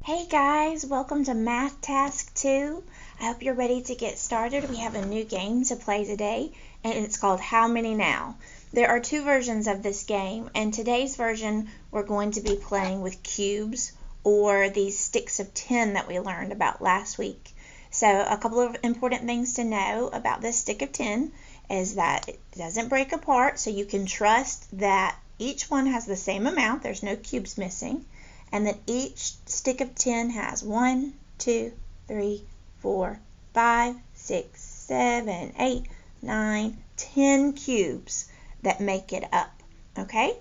Hey guys, welcome to Math Task 2. I hope you're ready to get started. We have a new game to play today, and it's called How Many Now? There are two versions of this game, and today's version we're going to be playing with cubes or these sticks of 10 that we learned about last week. So a couple of important things to know about this stick of 10 is that it doesn't break apart, so you can trust that each one has the same amount. There's no cubes missing. And that each stick of 10 has 1, 2, 3, 4, 5, 6, 7, 8, 9, 10 cubes that make it up. Okay?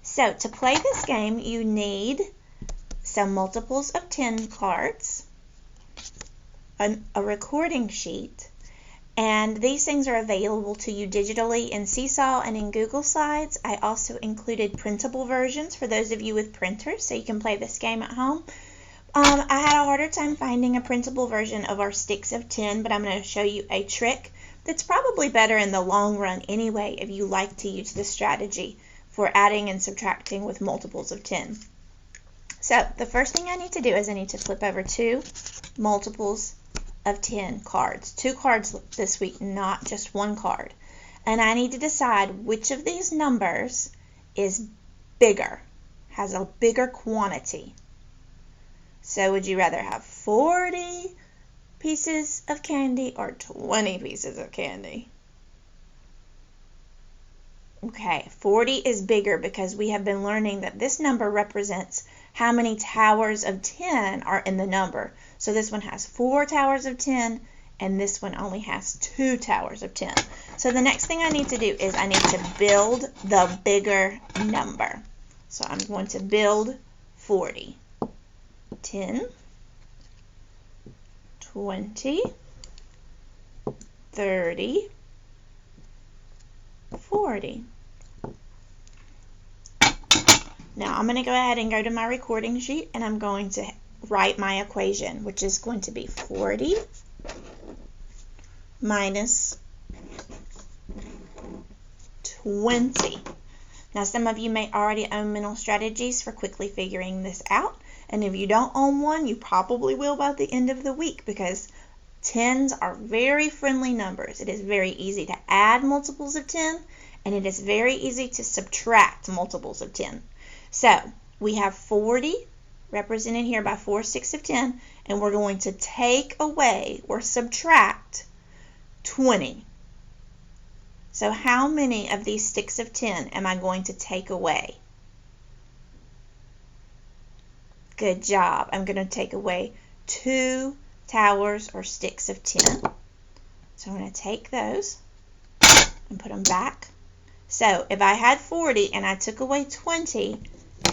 So to play this game, you need some multiples of 10 cards, a recording sheet, and these things are available to you digitally in Seesaw and in Google Slides. I also included printable versions for those of you with printers, so you can play this game at home. I had a harder time finding a printable version of our sticks of 10, but I'm going to show you a trick that's probably better in the long run anyway if you like to use this strategy for adding and subtracting with multiples of 10. So the first thing I need to do is I need to flip over two multiples of 10 cards. Two cards this week, not just one card. And I need to decide which of these numbers is bigger, has a bigger quantity. So would you rather have 40 pieces of candy or 20 pieces of candy? Okay, 40 is bigger because we have been learning that this number represents how many towers of 10 are in the number. So this one has 4 towers of 10, and this one only has 2 towers of 10. So the next thing I need to do is I need to build the bigger number. So I'm going to build 40. 10, 20, 30, 40. Now I'm going to go ahead and go to my recording sheet, and I'm going to write my equation, which is going to be 40 minus 20. Now some of you may already own mental strategies for quickly figuring this out, and if you don't own one, you probably will by the end of the week because 10s are very friendly numbers. It is very easy to add multiples of 10, and it is very easy to subtract multiples of 10. So we have 40 represented here by 4 sticks of 10, and we're going to take away or subtract 20. So how many of these sticks of 10 am I going to take away? Good job. I'm going to take away 2 towers or sticks of 10. So I'm going to take those and put them back. So if I had 40 and I took away 20,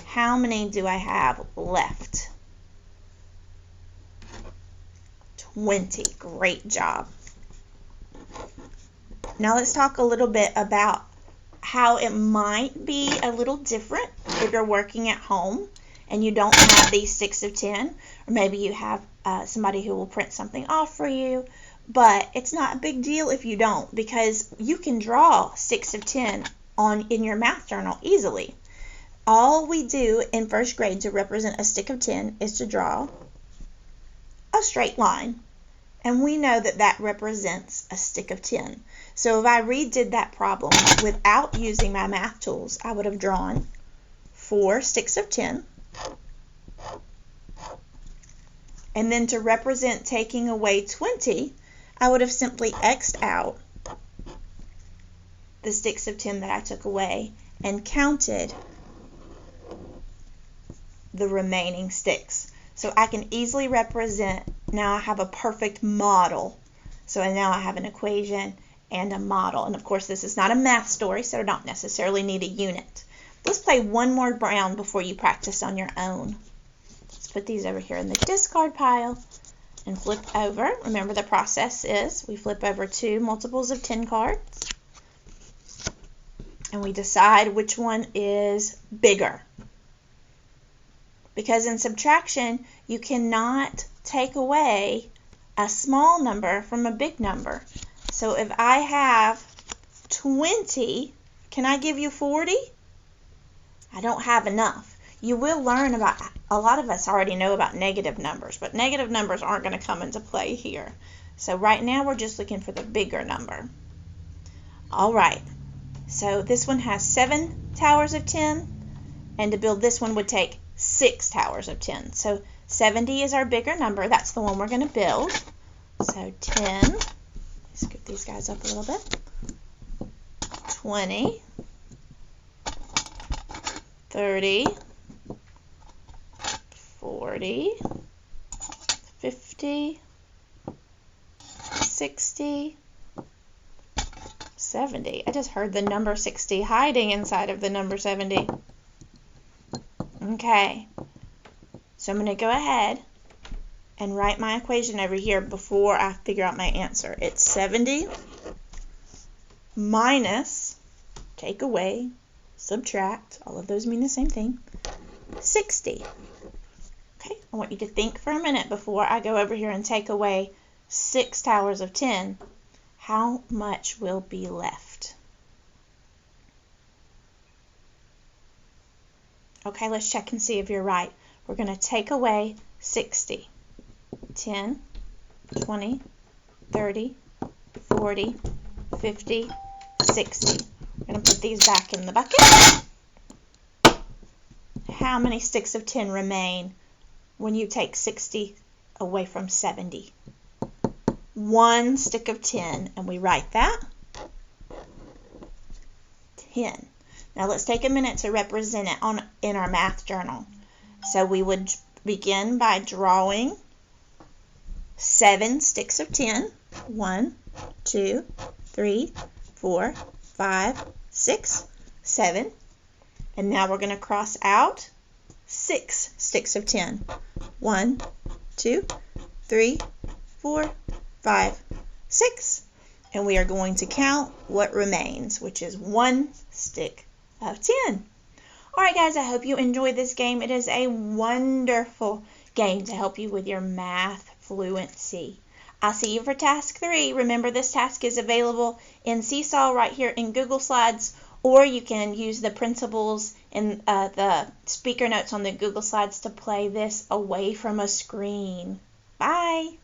how many do I have left? 20. Great job. Now let's talk a little bit about how it might be a little different if you're working at home and you don't have these sticks of 10, or maybe you have somebody who will print something off for you, but it's not a big deal if you don't, because you can draw sticks of 10 in your math journal easily. All we do in first grade to represent a stick of 10 is to draw a straight line. And we know that that represents a stick of 10. So if I redid that problem without using my math tools, I would have drawn 4 sticks of 10. And then to represent taking away 20, I would have simply X'd out the sticks of 10 that I took away and counted the remaining sticks. So I can easily represent, now I have a perfect model. So now I have an equation and a model. And of course this is not a math story, so I don't necessarily need a unit. Let's play one more round before you practice on your own. Let's put these over here in the discard pile and flip over. Remember the process is we flip over 2 multiples of 10 cards and we decide which one is bigger. Because in subtraction, you cannot take away a small number from a big number. So if I have 20, can I give you 40? I don't have enough. You will learn about, a lot of us already know about negative numbers, but negative numbers aren't going to come into play here. So right now we're just looking for the bigger number. All right, so this one has 7 towers of 10, and to build this one would take 6 towers of 10. So 70 is our bigger number. That's the one we're going to build. So 10, scoop these guys up a little bit, 20, 30, 40, 50, 60, 70. I just heard the number 60 hiding inside of the number 70. Okay, so I'm going to go ahead and write my equation over here before I figure out my answer. It's 70 minus, take away, subtract, all of those mean the same thing, 60. Okay, I want you to think for a minute before I go over here and take away 6 towers of 10. How much will be left? Okay, let's check and see if you're right. We're going to take away 60. 10, 20, 30, 40, 50, 60. We're going to put these back in the bucket. How many sticks of 10 remain when you take 60 away from 70? 1 stick of 10, and we write that 10. Now let's take a minute to represent it in our math journal. So we would begin by drawing 7 sticks of 10. 1, 2, 3, 4, 5, 6, 7. And now we're going to cross out 6 sticks of 10. 1, 2, 3, 4, 5, 6. And we are going to count what remains, which is 1 stick of 10. Alright guys, I hope you enjoyed this game. It is a wonderful game to help you with your math fluency. I'll see you for task 3. Remember, this task is available in Seesaw right here in Google Slides, or you can use the principles in the speaker notes on the Google Slides to play this away from a screen. Bye!